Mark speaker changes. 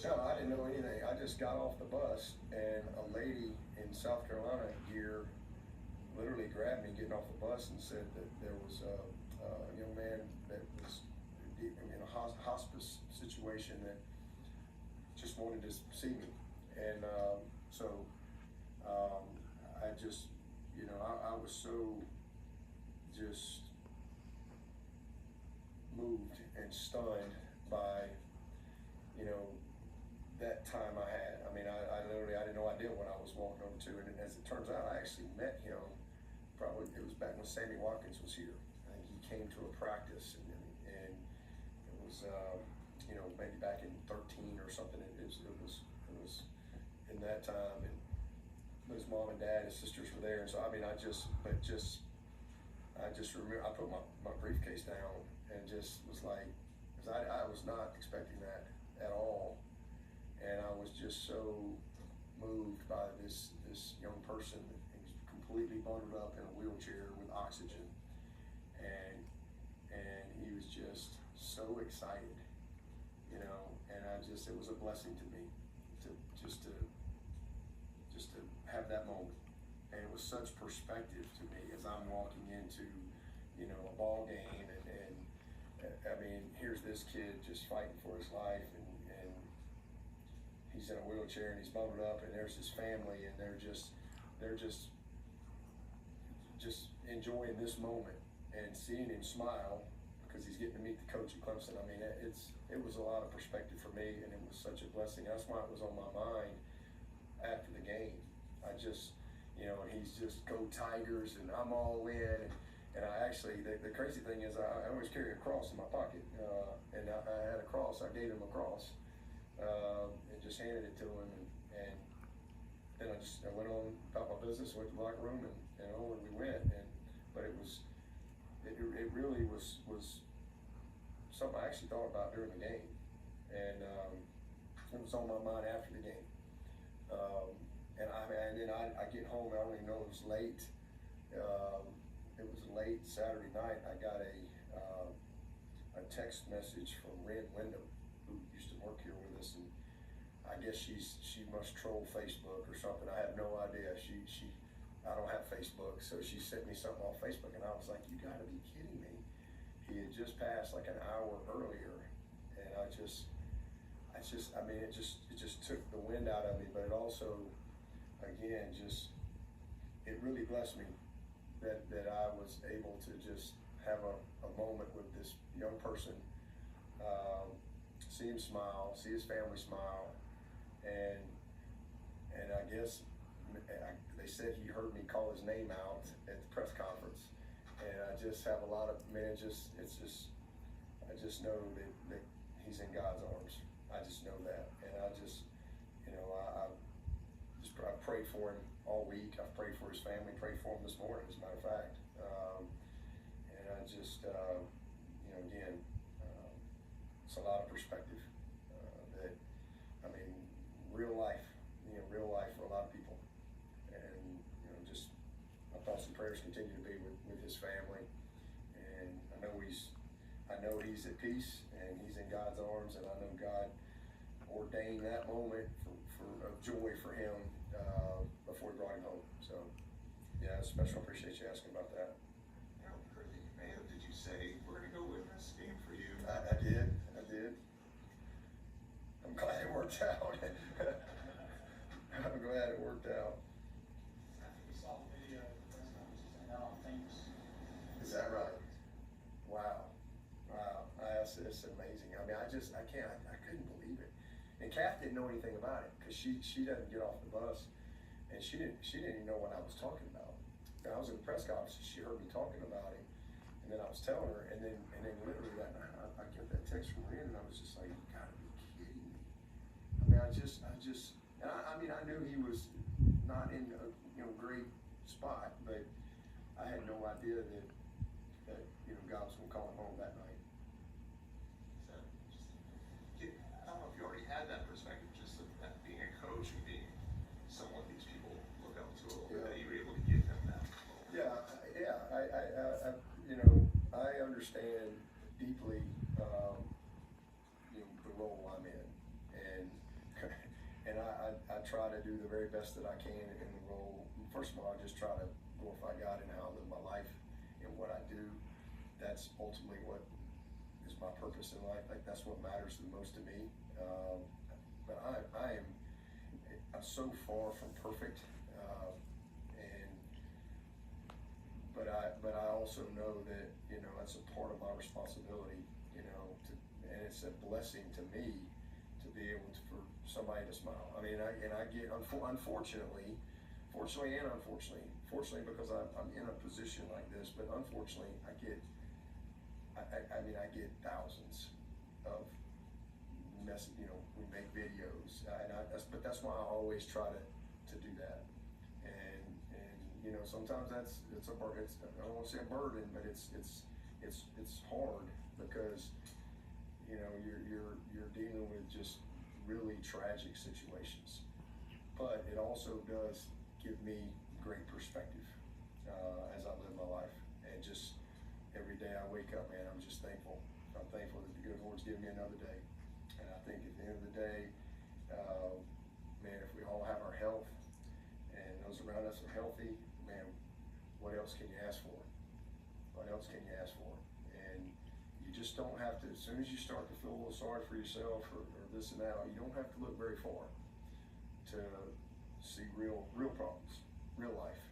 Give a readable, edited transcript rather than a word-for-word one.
Speaker 1: No, I didn't know anything. I just got off the bus, and a lady in South Carolina gear literally grabbed me getting off the bus and said that there was a young man that was in a hospice situation that just wanted to see me. And so I just, I was so just moved and stunned by, that time I had. I mean, I literally, I had no idea what I was walking over to. And as it turns out, I actually met him, probably, it was back when Sammy Watkins was here. I think he came to a practice, and it was, maybe back in 13 or something. It was in that time. And his mom and dad, his sisters were there. And so, I mean, I just remember, I put my briefcase down and just was like, because I was not expecting that at all. And I was just so moved by this young person. He's completely bundled up in a wheelchair with oxygen. And he was just so excited, and it was a blessing to me to have that moment. And it was such perspective to me as I'm walking into, a ball game, and I mean, here's this kid just fighting for his life, and he's in a wheelchair and he's bundled up, and there's his family, and they're just enjoying this moment and seeing him smile because he's getting to meet the coach at Clemson. I mean, it was a lot of perspective for me, and it was such a blessing. That's why it was on my mind after the game. I just, and he's just go Tigers, and I'm all in. And I actually, the crazy thing is I always carry a cross in my pocket, and I had a cross. I gave him a cross, and just handed it to him, and then I went on about my business, went to the locker room, and on we went. But it really was something I actually thought about during the game, and it was on my mind after the game. And then I get home. I don't even know it was late. It was late Saturday night. I got a text message from Ren Wyndham, who used to work here with us, and I guess she must troll Facebook or something. I have no idea. I don't have Facebook, so she sent me something on Facebook, and I was like, "You got to be kidding me!" He had just passed like an hour earlier, and I mean, it just took the wind out of me. But it also, again, it really blessed me that I was able to just have a moment with this young person, see him smile, see his family smile, and I guess they said he heard me call his name out at the press conference, and I just have a lot of, I just know that he's in God's arms. I just know that, and I prayed for him all week. I've prayed for his family, prayed for him this morning, as a matter of fact. And I just, again, it's a lot of perspective that, I mean, real life for a lot of people. And, just my thoughts and prayers continue to be with his family. And I know he's at peace, and he's in God's arms, and I know God ordained that moment of joy for him before he brought him home. So, yeah, special. Appreciate you asking about that.
Speaker 2: Did you say we're going to go win this game for you?
Speaker 1: I did. I'm glad it worked out. I'm glad it worked out.
Speaker 3: I think we saw the video of the press conferences, and now famous.
Speaker 1: Is that right? Wow. It's amazing. I mean, I couldn't believe it. And Kath didn't know anything about it because she doesn't get off the bus, and she didn't even know what I was talking about. And I was in the press conference, she heard me talking about it, and then I was telling her, and then literally that night I get that text from Ren, and I was just like, "You gotta be kidding me!" I mean, I knew he was not in a great spot, but I had no idea that God was going to call him home that night.
Speaker 2: I don't know if you already had that perspective, just of that being a coach and being someone these people look up to a little bit, that you were able to give them that moment.
Speaker 1: I understand deeply, the role I'm in, and try to do the very best that I can in the role. First of all, I just try to glorify God in how I live my life and what I do. That's ultimately what is my purpose in life. Like, that's what matters the most to me. But I'm so far from perfect, but I also know that, you know, that's a part of my responsibility, you know, and it's a blessing to me to be able to, for somebody to smile. I mean, I get, unfortunately, fortunately and unfortunately, fortunately because I'm in a position like this, but unfortunately I get thousands of messages. You know, we make videos, but that's why I always try to do that. And you know, sometimes it's a burden. I don't want to say a burden, but it's hard because, you know, you're dealing with just really tragic situations. But it also does give me great perspective as I live my life, and just every day I wake up, man, I'm just thankful. I'm thankful that the good Lord's given me another day. And I think at the end of the day, man, if we all have our health and those around us are healthy, man, what else can you ask for? What else can you ask for? And you just don't have to, as soon as you start to feel a little sorry for yourself or this and that, you don't have to look very far to see real problems, real life.